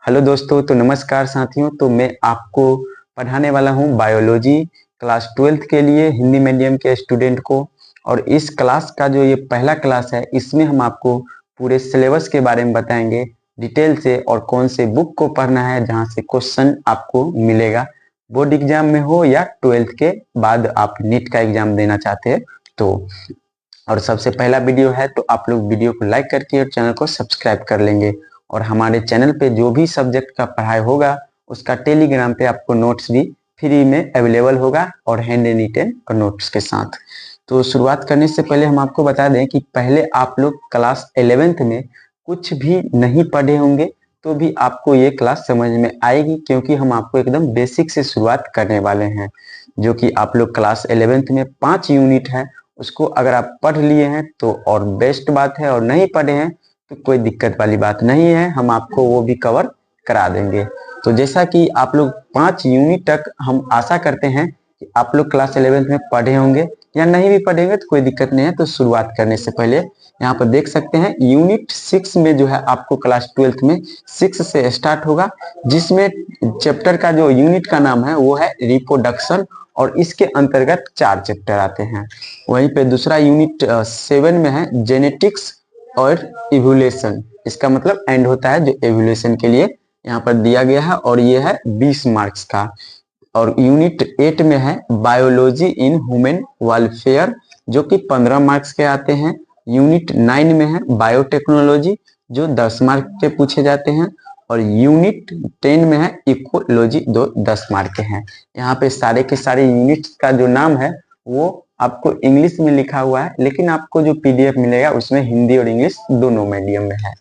Hello दोस्तों, तो नमस्कार साथियों। तो मैं आपको पढ़ाने वाला हूं बायोलॉजी क्लास 12th के लिए हिंदी मीडियम के स्टूडेंट को। और इस क्लास का जो ये पहला क्लास है, इसमें हम आपको पूरे सिलेबस के बारे में बताएंगे डिटेल से, और कौन से बुक को पढ़ना है जहां से क्वेश्चन आपको मिलेगा, बोर्ड एग्जाम में हो या 12th के बाद आप नीट का एग्जाम देना चाहते हैं तो। और सबसे पहला वीडियो है तो आप लोग वीडियो को लाइक करके और चैनल को सब्सक्राइब कर लेंगे। और हमारे चैनल पे जो भी सब्जेक्ट का पढ़ाई होगा उसका टेलीग्राम पे आपको नोट्स भी फ्री में अवेलेबल होगा, और हैंड रिटन और नोट्स के साथ। तो शुरुआत करने से पहले हम आपको बता दें कि पहले आप लोग क्लास 11th में कुछ भी नहीं पढ़े होंगे तो भी आपको ये क्लास समझ में आएगी, क्योंकि हम आपको एकदम बेसिक से शुरुआत करने वाले हैं। जो कि आप लोग क्लास 11th में 5 यूनिट है, उसको अगर आप पढ़ लिए हैं तो और बेस्ट बात है, और नहीं पढ़े हैं तो कोई दिक्कत वाली बात नहीं है, हम आपको वो भी कवर करा देंगे। तो जैसा कि आप लोग 5 यूनिट तक हम आशा करते हैं कि आप लोग क्लास 11th में पढ़े होंगे, या नहीं भी पढ़ेंगे तो कोई दिक्कत नहीं है। तो शुरुआत करने से पहले यहाँ पर देख सकते हैं यूनिट 6 में जो है आपको क्लास 12th में 6 से स्टार्ट होगा, जिसमें चैप्टर का जो यूनिट का नाम है वो है रिप्रोडक्शन, और इसके अंतर्गत 4 चैप्टर आते हैं। वहीं पे दूसरा यूनिट 7 में है जेनेटिक्स और इवोल्यूशन, इसका मतलब एंड होता है जो एवोल्यूशन के लिए यहाँ पर दिया गया है, और ये है 20 मार्क्स का। और यूनिट 8 में है बायोलॉजी इन ह्यूमन वेलफेयर, जो कि 15 मार्क्स के आते हैं। यूनिट 9 में है बायोटेक्नोलॉजी, जो 10 मार्क के पूछे जाते हैं। और यूनिट 10 में है इकोलॉजी, जो 10 मार्क के हैं। यहाँ पे सारे के सारे यूनिट का जो नाम है वो आपको इंग्लिश में लिखा हुआ है, लेकिन आपको जो पीडीएफ मिलेगा उसमें हिंदी और इंग्लिश दोनों मीडियम में है।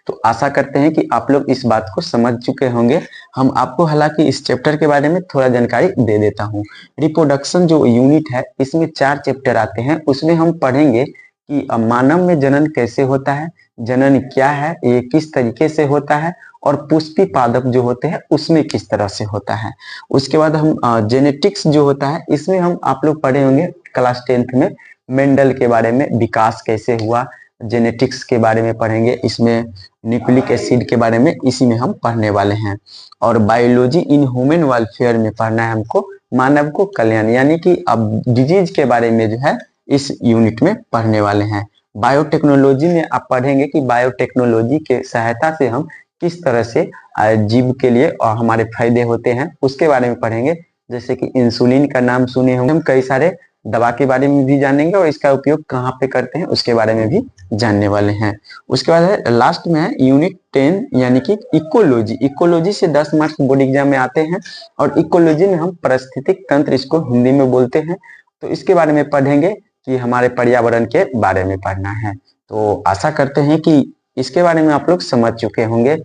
तो आशा करते हैं कि आप लोग इस बात को समझ चुके होंगे। हम आपको हालांकि इस चैप्टर के बारे में थोड़ा जानकारी दे देता हूँ। रिप्रोडक्शन जो यूनिट है, इसमें 4 चैप्टर आते हैं। उसमें हम पढ़ेंगे कि मानव में जनन कैसे होता है, जनन क्या है, ये किस तरीके से होता है, और पुष्पी पादप जो होते हैं उसमें किस तरह से होता है। उसके बाद हम जेनेटिक्स जो होता है, इसमें हम आप लोग पढ़े होंगे क्लास 10th में मेंडल के बारे में, विकास कैसे हुआ, जेनेटिक्स के बारे में पढ़ेंगे। इसमें न्यूक्लिक एसिड के बारे में इसी में हम पढ़ने वाले हैं। और बायोलॉजी इन ह्यूमन वेलफेयर में पढ़ना है हमको मानव को कल्याण, यानी कि अब डिजीज के बारे में जो है इस यूनिट में पढ़ने वाले हैं। बायोटेक्नोलॉजी में आप पढ़ेंगे कि बायोटेक्नोलॉजी के सहायता से हम किस तरह से जीव के लिए और हमारे फायदे होते हैं उसके बारे में पढ़ेंगे। जैसे कि इंसुलिन का नाम सुने होंगे, हम कई सारे दवा के बारे में भी जानेंगे, और इसका उपयोग कहाँ पे करते हैं उसके बारे में भी जानने वाले हैं। उसके बाद है लास्ट में है यूनिट 10, यानी कि इकोलॉजी। इकोलॉजी से 10 मार्क्स बोर्ड एग्जाम में आते हैं, और इकोलॉजी में हम पारिस्थितिक तंत्र, इसको हिंदी में बोलते हैं, तो इसके बारे में पढ़ेंगे कि हमारे पर्यावरण के बारे में पढ़ना है। तो आशा करते हैं कि इसके बारे में आप लोग समझ चुके होंगे।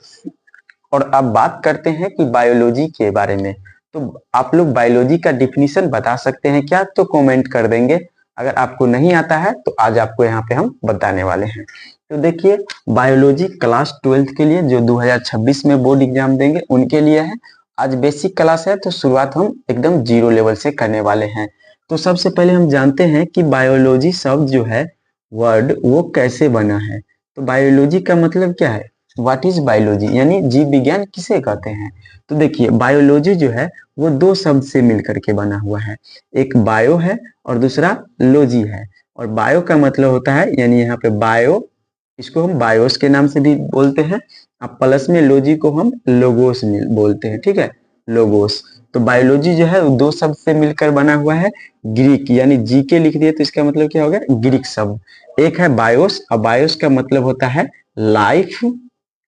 और अब बात करते हैं कि बायोलॉजी के बारे में। तो आप लोग बायोलॉजी का डिफिनीशन बता सकते हैं क्या? तो कमेंट कर देंगे। अगर आपको नहीं आता है तो आज आपको यहाँ पे हम बताने वाले हैं। तो देखिए, बायोलॉजी क्लास 12th के लिए जो 2026 में बोर्ड एग्जाम देंगे उनके लिए है। आज बेसिक क्लास है, तो शुरुआत हम एकदम जीरो लेवल से करने वाले हैं। तो सबसे पहले हम जानते हैं कि बायोलॉजी शब्द जो है, वर्ड, वो कैसे बना है। तो बायोलॉजी का मतलब क्या है? व्हाट इज बायोलॉजी, यानी जीव विज्ञान किसे कहते हैं। तो देखिए, बायोलॉजी जो है वो 2 शब्द से मिलकर के बना हुआ है। एक बायो है और दूसरा लॉजी है। और बायो का मतलब होता है, यानी यहाँ पे बायो, इसको हम बायोस के नाम से भी बोलते हैं। अब प्लस में लॉजी को हम लोगोस बोलते हैं, ठीक है, लोगोस। तो बायोलॉजी जो है वो 2 शब्द से मिलकर बना हुआ है। ग्रीक, यानी जी के लिख दिए तो इसका मतलब क्या हो गया? ग्रीक शब्द। एक है बायोस, और बायोस का मतलब होता है लाइफ,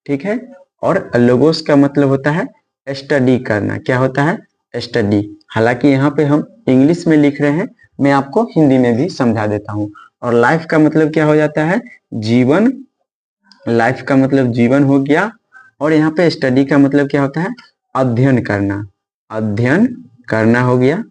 ठीक है। और लोगोस का मतलब होता है स्टडी करना। क्या होता है? स्टडी। हालांकि यहाँ पे हम इंग्लिश में लिख रहे हैं, मैं आपको हिंदी में भी समझा देता हूँ। और लाइफ का मतलब क्या हो जाता है? जीवन। लाइफ का मतलब जीवन हो गया। और यहाँ पे स्टडी का मतलब क्या होता है? अध्ययन करना। अध्ययन करना हो गया।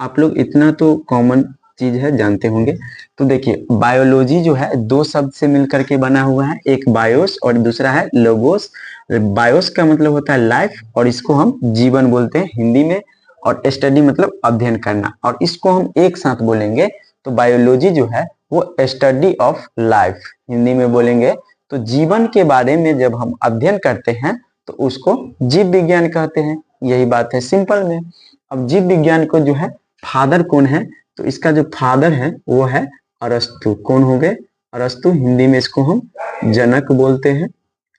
आप लोग इतना तो कॉमन चीज है, जानते होंगे। तो देखिए, बायोलॉजी जो है 2 शब्द से मिलकर के बना हुआ है, एक बायोस और दूसरा है लोगोस। बायोस का मतलब होता है लाइफ, और इसको हम जीवन बोलते हैं हिंदी में। और स्टडी मतलब अध्ययन करना, और इसको हम एक साथ बोलेंगे तो बायोलॉजी जो है वो स्टडी ऑफ लाइफ हिंदी में बोलेंगे। तो जीवन के बारे में जब हम अध्ययन करते हैं तो उसको जीव विज्ञान कहते हैं। यही बात है सिंपल में। अब जीव विज्ञान को जो है फादर कौन है, तो इसका जो फादर है वो है अरस्तु। कौन हो गए? अरस्तु। हिंदी में इसको हम जनक बोलते हैं,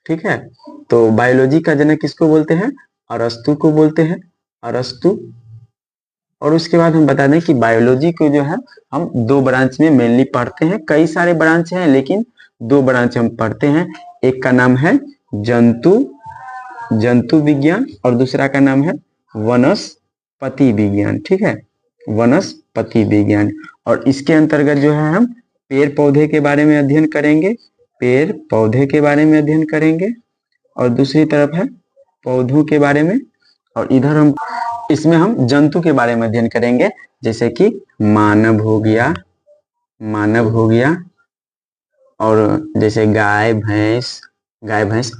ठीक है। तो बायोलॉजी का जनक किसको बोलते हैं? अरस्तु को बोलते हैं, अरस्तु। और उसके बाद हम बता दें कि बायोलॉजी को जो है हम दो ब्रांच में मेनली पढ़ते हैं। कई सारे ब्रांच हैं लेकिन दो ब्रांच हम पढ़ते हैं। एक का नाम है जंतु विज्ञान और दूसरा का नाम है वनस्पति विज्ञान, ठीक है, वनस्पति विज्ञान। और इसके अंतर्गत जो है हम पेड़ पौधे के बारे में अध्ययन करेंगे, पेड़ पौधे के बारे में अध्ययन करेंगे, और दूसरी तरफ है पौधों के बारे में, और इधर हम इसमें हम जंतु के बारे में अध्ययन करेंगे, जैसे कि मानव हो गया, और जैसे गाय भैंस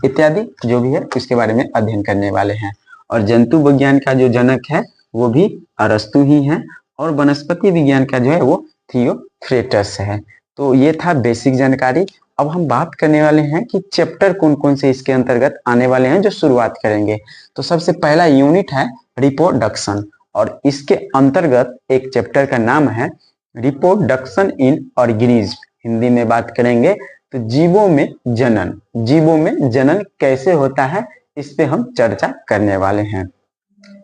इत्यादि जो भी है उसके बारे में अध्ययन करने वाले हैं। और जंतु विज्ञान का जो जनक है वो भी अरस्तु ही है, और वनस्पति विज्ञान का जो है वो थियोफ्रेटस है। तो ये था बेसिक जानकारी। अब हम बात करने वाले हैं कि चैप्टर कौन कौन से इसके अंतर्गत आने वाले हैं, जो शुरुआत करेंगे। तो सबसे पहला यूनिट है रिप्रोडक्शन, और इसके अंतर्गत एक चैप्टर का नाम है रिप्रोडक्शन इन ऑर्गेनिज्म। हिंदी में बात करेंगे तो जीवों में जनन कैसे होता है, इस पे हम चर्चा करने वाले हैं।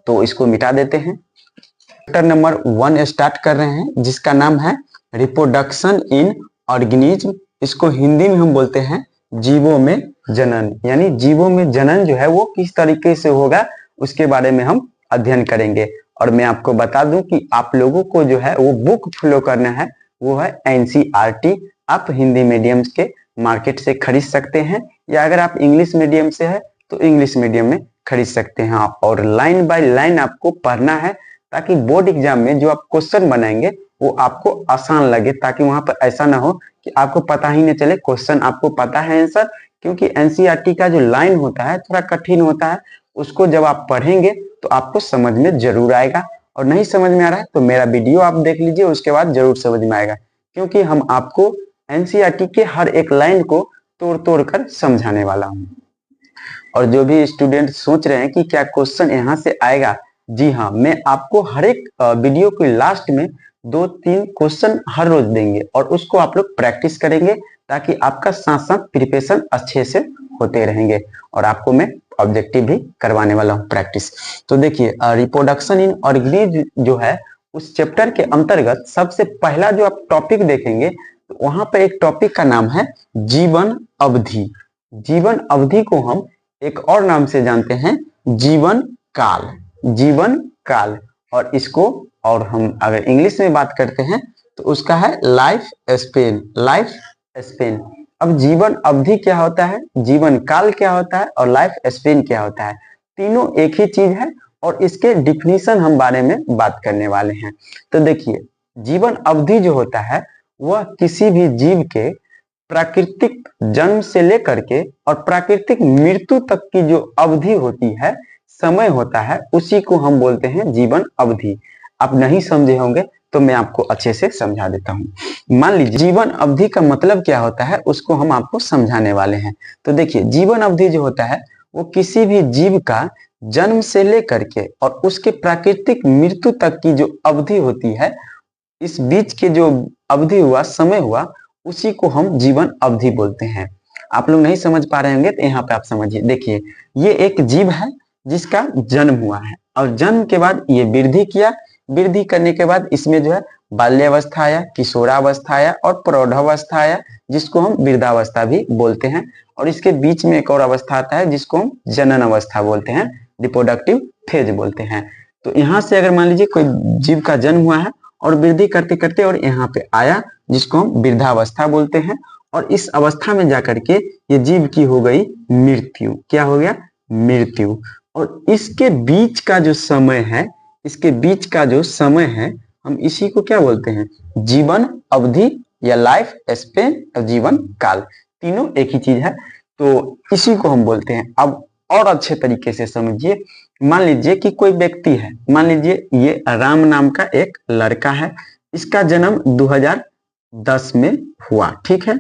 तो इसको मिटा देते हैं। चैप्टर नंबर 1 स्टार्ट कर रहे हैं, जिसका नाम है रिप्रोडक्शन इन ऑर्गेनिज्म। इसको हिंदी में हम बोलते हैं जीवों में जनन, यानी जीवों में जनन जो है वो किस तरीके से होगा उसके बारे में हम अध्ययन करेंगे। और मैं आपको बता दूं कि आप लोगों को जो है वो बुक फॉलो करना है, वो है एनसीईआरटी। आप हिंदी मीडियम के मार्केट से खरीद सकते हैं, या अगर आप इंग्लिश मीडियम से है तो इंग्लिश मीडियम में खरीद सकते हैं आप। और लाइन बाय लाइन आपको पढ़ना है, ताकि बोर्ड एग्जाम में जो आप क्वेश्चन बनाएंगे वो आपको आसान लगे, ताकि वहां पर ऐसा ना हो कि आपको पता ही नहीं चले क्वेश्चन आपको पता है आंसर। क्योंकि एनसीईआरटी का जो लाइन होता है थोड़ा कठिन होता है, उसको जब आप पढ़ेंगे तो आपको समझ में जरूर आएगा। और नहीं समझ में आ रहा है तो मेरा वीडियो आप देख लीजिए, उसके बाद जरूर समझ में आएगा। क्योंकि हम आपको एनसीईआरटी के हर एक लाइन को तोड़ तोड़ कर समझाने वाला हूँ। और जो भी स्टूडेंट सोच रहे हैं कि क्या क्वेश्चन यहाँ से आएगा, जी हाँ, मैं आपको हर एक वीडियो के लास्ट में 2-3 क्वेश्चन हर रोज देंगे, और उसको आप लोग प्रैक्टिस करेंगे, ताकि आपका साथ साथ प्रिपरेशन अच्छे से होते रहेंगे। और आपको मैं ऑब्जेक्टिव भी करवाने वाला हूँ प्रैक्टिस। तो देखिए, रिप्रोडक्शन इन ऑर्गेनिज्म जो है उस चैप्टर के अंतर्गत सबसे पहला जो आप टॉपिक देखेंगे, तो वहां पर एक टॉपिक का नाम है जीवन अवधि। जीवन अवधि को हम एक और नाम से जानते हैं जीवन काल। और इसको, और हम अगर इंग्लिश में बात करते हैं तो उसका है लाइफ स्पेन। अब जीवन अवधि क्या होता है, जीवन काल क्या होता है, और लाइफ स्पेन क्या होता है, तीनों एक ही चीज है, और इसके डिफिनीशन हम बारे में बात करने वाले हैं। तो देखिए, जीवन अवधि जो होता है वह किसी भी जीव के प्राकृतिक जन्म से लेकर के और प्राकृतिक मृत्यु तक की जो अवधि होती है, समय होता है, उसी को हम बोलते हैं जीवन अवधि। आप नहीं समझे होंगे तो मैं आपको अच्छे से समझा देता हूँ। मान लीजिए जीवन अवधि का मतलब क्या होता है, उसको हम आपको समझाने वाले हैं। तो देखिए, जीवन अवधि जो होता है वो किसी भी जीव का जन्म से लेकर के और उसके प्राकृतिक मृत्यु तक की जो अवधि होती है, इस बीच के जो अवधि हुआ, समय हुआ, उसी को हम जीवन अवधि बोलते हैं। आप लोग नहीं समझ पा रहे होंगे तो यहाँ पे आप समझिए। देखिए, ये एक जीव है जिसका जन्म हुआ है, और जन्म के बाद ये वृद्धि किया, वृद्धि करने के बाद इसमें जो है बाल्यावस्था आया, किशोरावस्था आया और प्रौढ़ावस्था आया, जिसको हम वृद्धावस्था भी बोलते हैं। और इसके बीच में एक और अवस्था आता है जिसको हम जनन अवस्था बोलते हैं, रिप्रोडक्टिव फेज बोलते हैं। तो यहाँ से अगर मान लीजिए कोई जीव का जन्म हुआ है और वृद्धि करते करते और यहाँ पे आया, जिसको हम वृद्धावस्था बोलते हैं, और इस अवस्था में जाकर के ये जीव की हो गई मृत्यु। क्या हो गया? मृत्यु। और इसके बीच का जो समय है, हम इसी को क्या बोलते हैं? जीवन अवधि या लाइफ स्पेन और जीवन काल, तीनों एक ही चीज है। तो इसी को हम बोलते हैं। अब और अच्छे तरीके से समझिए। मान लीजिए कि कोई व्यक्ति है, मान लीजिए ये राम नाम का एक लड़का है, इसका जन्म 2010 में हुआ, ठीक है।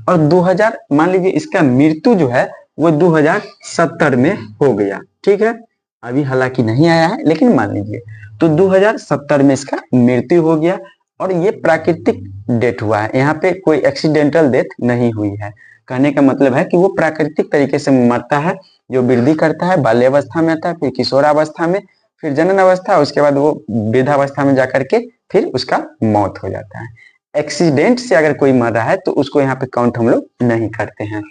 और 2000 मान लीजिए इसका मृत्यु जो है वो 2070 में हो गया। ठीक है, अभी हालांकि नहीं आया है लेकिन मान लीजिए तो 2070 में इसका मृत्यु हो गया और ये प्राकृतिक डेथ हुआ है। यहाँ पे कोई एक्सीडेंटल डेथ नहीं हुई है। कहने का मतलब है कि वो प्राकृतिक तरीके से मरता है, जो वृद्धि करता है, बाल्यावस्था में आता है, फिर किशोरावस्था में, फिर जनन अवस्था, उसके बाद वो वृद्धावस्था में जाकर के फिर उसका मौत हो जाता है। एक्सीडेंट से अगर कोई मर रहा है तो उसको यहाँ पे काउंट हम लोग नहीं करते हैं।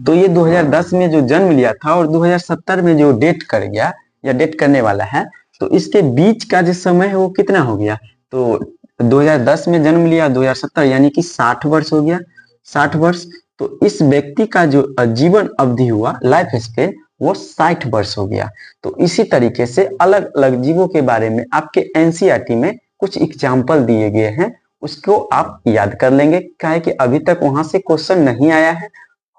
तो ये 2010 में जो जन्म लिया था और 2070 में जो डेट कर गया या डेट करने वाला है, तो इसके बीच का जो समय है वो कितना हो गया? तो 2010 में जन्म लिया, 2070 यानी कि 60 वर्ष हो गया। 60 वर्ष, तो इस व्यक्ति का जो जीवन अवधि हुआ, लाइफ स्पेन, वो 60 वर्ष हो गया। तो इसी तरीके से अलग अलग जीवों के बारे में आपके एनसीईआरटी में कुछ एग्जाम्पल दिए गए हैं, उसको आप याद कर लेंगे। क्या है कि अभी तक वहां से क्वेश्चन नहीं आया है,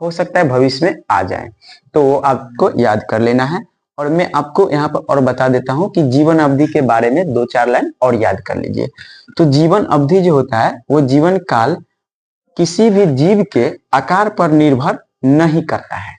हो सकता है भविष्य में आ जाए, तो वो आपको याद कर लेना है। और मैं आपको यहाँ पर और बता देता हूँ कि जीवन अवधि के बारे में 2-4 लाइन और याद कर लीजिए। तो जीवन अवधि जो होता है वो जीवन काल किसी भी जीव के आकार पर निर्भर नहीं करता है,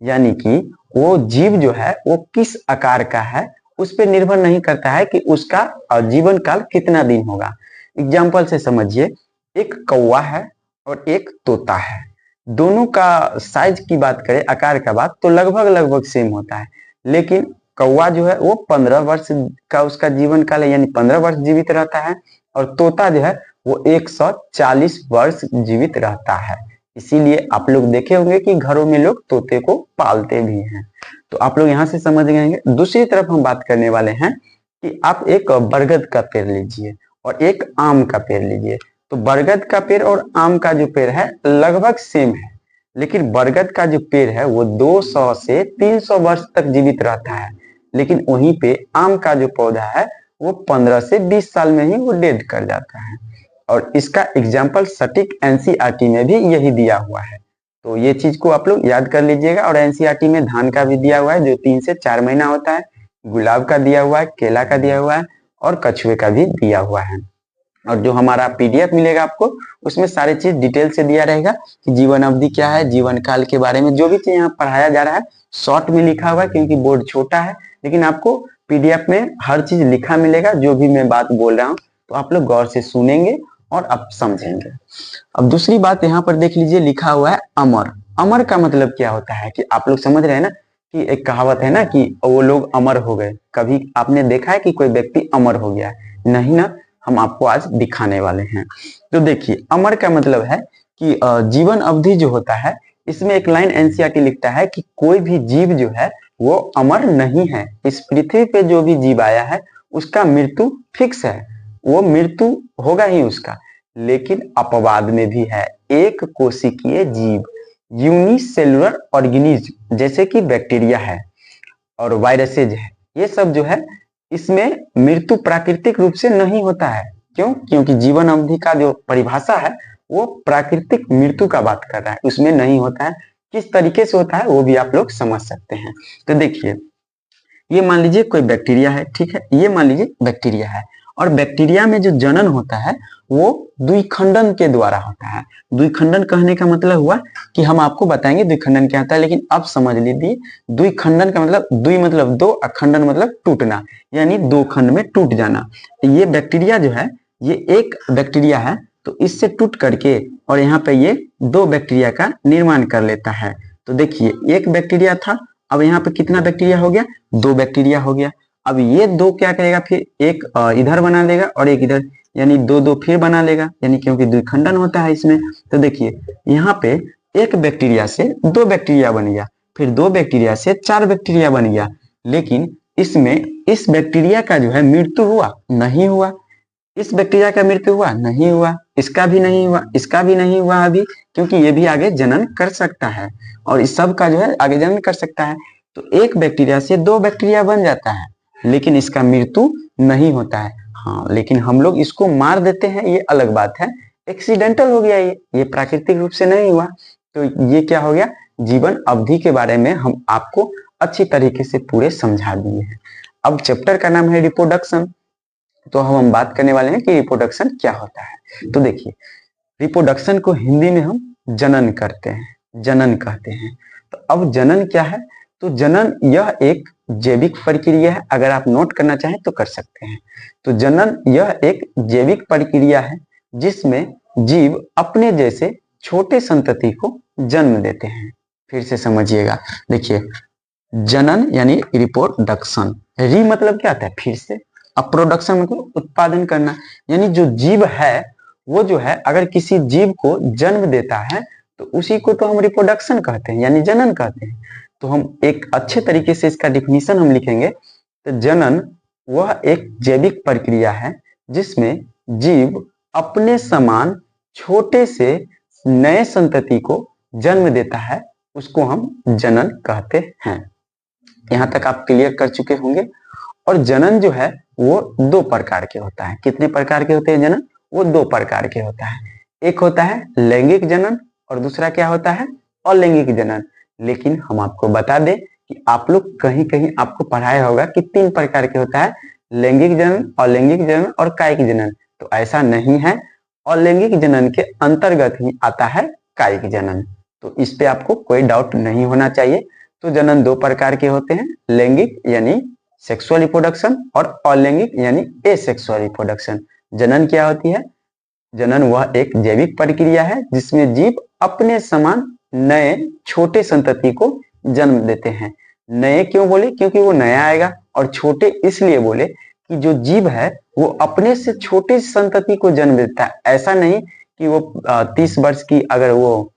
यानी कि वो जीव जो है वो किस आकार का है उस पर निर्भर नहीं करता है कि उसका जीवन काल कितना दिन होगा। एग्जाम्पल से समझिए, एक कौवा है और एक तोता है, दोनों का साइज की बात करें, आकार का बात, तो लगभग लगभग सेम होता है। लेकिन कौवा जो है वो 15 वर्ष का उसका जीवन काल है, यानी 15 वर्ष जीवित रहता है, और तोता जो है वो 140 वर्ष जीवित रहता है। इसीलिए आप लोग देखे होंगे कि घरों में लोग तोते को पालते भी हैं। तो आप लोग यहाँ से समझ गए। दूसरी तरफ हम बात करने वाले हैं कि आप एक बरगद का पेड़ लीजिए और एक आम का पेड़ लीजिए। तो बरगद का पेड़ और आम का जो पेड़ है लगभग सेम है, लेकिन बरगद का जो पेड़ है वो 200 से 300 वर्ष तक जीवित रहता है, लेकिन वहीं पे आम का जो पौधा है वो 15 से 20 साल में ही वो डेड कर जाता है। और इसका एग्जाम्पल सटीक एनसीईआरटी में भी यही दिया हुआ है। तो ये चीज को आप लोग याद कर लीजिएगा। और एनसीईआरटी में धान का भी दिया हुआ है जो 3 से 4 महीना होता है, गुलाब का दिया हुआ है, केला का दिया हुआ है और कछुए का भी दिया हुआ है। और जो हमारा पीडीएफ मिलेगा आपको, उसमें सारी चीज डिटेल से दिया रहेगा कि जीवन अवधि क्या है, जीवन काल के बारे में जो भी चीज यहाँ पढ़ाया जा रहा है शॉर्ट में लिखा हुआ है, क्योंकि बोर्ड छोटा है, लेकिन आपको पीडीएफ में हर चीज लिखा मिलेगा। जो भी मैं बात बोल रहा हूँ तो आप लोग गौर से सुनेंगे और आप समझेंगे। अब दूसरी बात यहाँ पर देख लीजिए, लिखा हुआ है अमर। अमर का मतलब क्या होता है कि आप लोग समझ रहे हैं ना कि एक कहावत है ना कि वो लोग अमर हो गए। कभी आपने देखा है कि कोई व्यक्ति अमर हो गया? नहीं ना, हम आपको आज दिखाने वाले हैं। तो देखिए, अमर का मतलब है कि जीवन अवधि जो होता है, इसमें एक लाइन एनसीईआरटी लिखता है कि कोई भी जीव जो है वो अमर नहीं है। इस पृथ्वी पे जो भी जीव आया है उसका मृत्यु फिक्स है, वो मृत्यु होगा ही उसका। लेकिन अपवाद में भी है, एक कोशिकीय जीव, यूनिसेलुलर ऑर्गेनिज्म, जैसे कि बैक्टीरिया है और वायरसेज है, ये सब जो है इसमें मृत्यु प्राकृतिक रूप से नहीं होता है। क्यों? क्योंकि जीवन अवधि का जो परिभाषा है वो प्राकृतिक मृत्यु का बात कर रहा है, उसमें नहीं होता है। किस तरीके से होता है वो भी आप लोग समझ सकते हैं। तो देखिए, ये मान लीजिए कोई बैक्टीरिया है, ठीक है, ये मान लीजिए बैक्टीरिया है, और बैक्टीरिया में जो जनन होता है वो द्विखंडन के द्वारा होता है। द्विखंडन कहने का मतलब हुआ कि हम आपको बताएंगे द्विखंडन क्या होता है, लेकिन अब समझ लीजिए द्विखंडन का मतलब, द्वि मतलब दो, अखंडन मतलब टूटना, यानी दो खंड में टूट जाना। ये बैक्टीरिया जो है, ये एक बैक्टीरिया है, तो इससे टूट करके और यहाँ पे ये दो बैक्टीरिया का निर्माण कर लेता है। तो देखिए, एक बैक्टीरिया था, अब यहाँ पे कितना बैक्टीरिया हो गया? दो बैक्टीरिया हो गया। अब ये दो क्या करेगा, फिर एक इधर बना लेगा और एक इधर, यानी दो दो फिर बना लेगा, यानी क्योंकि द्विखंडन होता है इसमें। तो देखिए, यहाँ पे एक बैक्टीरिया से दो बैक्टीरिया बन गया, फिर दो बैक्टीरिया से चार बैक्टीरिया बन गया, लेकिन इसमें इस बैक्टीरिया का जो है मृत्यु हुआ? नहीं हुआ। इस बैक्टीरिया का मृत्यु हुआ? नहीं हुआ। इसका भी नहीं हुआ, इसका भी नहीं हुआ अभी, क्योंकि ये भी आगे जनन कर सकता है और इस सब का जो है आगे जनन कर सकता है। तो एक बैक्टीरिया से दो बैक्टीरिया बन जाता है, लेकिन इसका मृत्यु नहीं होता है। हाँ, लेकिन हम लोग इसको मार देते हैं, ये अलग बात है, एक्सीडेंटल हो गया ये प्राकृतिक रूप से नहीं हुआ। तो ये क्या हो गया? जीवन अवधि के बारे में हम आपको अच्छी तरीके से पूरे समझा दिए हैं। अब चैप्टर का नाम है रिप्रोडक्शन, तो हम बात करने वाले हैं कि रिप्रोडक्शन क्या होता है। तो देखिए, रिप्रोडक्शन को हिंदी में हम जनन करते हैं, जनन कहते हैं। तो अब जनन क्या है? तो जनन यह एक जैविक प्रक्रिया है। अगर आप नोट करना चाहें तो कर सकते हैं। तो जनन यह एक जैविक प्रक्रिया है जिसमें जीव अपने जैसे छोटे संतति को जन्म देते हैं। फिर से समझिएगा, देखिए, जनन यानी रिप्रोडक्शन, री मतलब क्या आता है? फिर से, अब प्रोडक्शन मतलब उत्पादन करना, यानी जो जीव है वो जो है अगर किसी जीव को जन्म देता है तो उसी को तो हम रिप्रोडक्शन कहते हैं, यानी जनन कहते हैं। तो हम एक अच्छे तरीके से इसका डिफिनीशन हम लिखेंगे। तो जनन वह एक जैविक प्रक्रिया है जिसमें जीव अपने समान छोटे से नए संतति को जन्म देता है, उसको हम जनन कहते हैं। यहाँ तक आप क्लियर कर चुके होंगे। और जनन जो है वो दो प्रकार के होता है। कितने प्रकार के होते हैं जनन? वो दो प्रकार के होता है। एक होता है लैंगिक जनन और दूसरा क्या होता है? अलैंगिक जनन। लेकिन हम आपको बता दें कि आप लोग कहीं कहीं आपको पढ़ाया होगा कि 3 प्रकार के होता है, लैंगिक जनन, अलैंगिक जनन और कायिक जनन। तो ऐसा नहीं है, अलैंगिक जनन के अंतर्गत ही आता है कायिक जनन। तो इस पे आपको कोई डाउट नहीं होना चाहिए। तो जनन दो प्रकार के होते हैं, लैंगिक यानी सेक्सुअल रिप्रोडक्शन और अलैंगिक यानी एसेक्सुअल रिप्रोडक्शन। जनन क्या होती है? जनन वह एक जैविक प्रक्रिया है जिसमें जीव अपने समान नए छोटे संतति को जन्म देते हैं। नए क्यों बोले? क्योंकि वो नया आएगा, और छोटे इसलिए बोले कि जो जीव है वो अपने से छोटे संतति को जन्म देता है। ऐसा नहीं कि वो 30 वर्ष की अगर वो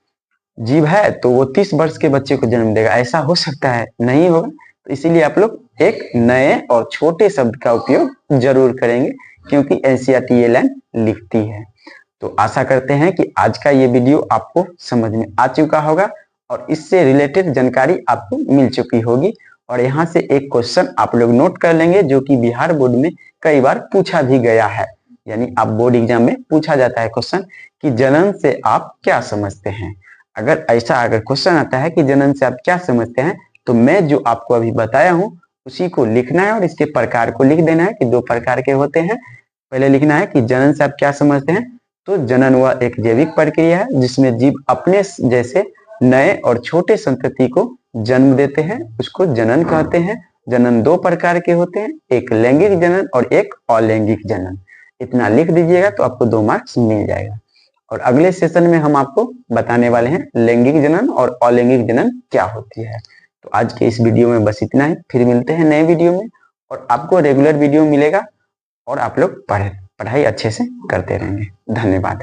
जीव है तो वो 30 वर्ष के बच्चे को जन्म देगा, ऐसा हो सकता है? नहीं होगा। तो इसीलिए आप लोग एक नए और छोटे शब्द का उपयोग जरूर करेंगे, क्योंकि एनसीईआरटी ये लाइन लिखती है। तो आशा करते हैं कि आज का ये वीडियो आपको समझ में आ चुका होगा और इससे रिलेटेड जानकारी आपको मिल चुकी होगी। और यहाँ से एक क्वेश्चन आप लोग नोट कर लेंगे जो कि बिहार बोर्ड में कई बार पूछा भी गया है, यानी आप बोर्ड एग्जाम में पूछा जाता है क्वेश्चन कि जनन से आप क्या समझते हैं। अगर क्वेश्चन आता है कि जनन से आप क्या समझते हैं, तो मैं जो आपको अभी बताया हूं उसी को लिखना है और इसके प्रकार को लिख देना है कि दो प्रकार के होते हैं। पहले लिखना है कि जनन से आप क्या समझते हैं। तो जनन वह एक जैविक प्रक्रिया है जिसमें जीव अपने जैसे नए और छोटे संतति को जन्म देते हैं, उसको जनन कहते हैं। जनन दो प्रकार के होते हैं, एक लैंगिक जनन और एक अलैंगिक जनन। इतना लिख दीजिएगा तो आपको 2 मार्क्स मिल जाएगा। और अगले सेशन में हम आपको बताने वाले हैं लैंगिक जनन और अलैंगिक जनन क्या होती है। तो आज के इस वीडियो में बस इतना ही, फिर मिलते हैं नए वीडियो में और आपको रेगुलर वीडियो मिलेगा और आप लोग पढ़ाई अच्छे से करते रहेंगे। धन्यवाद।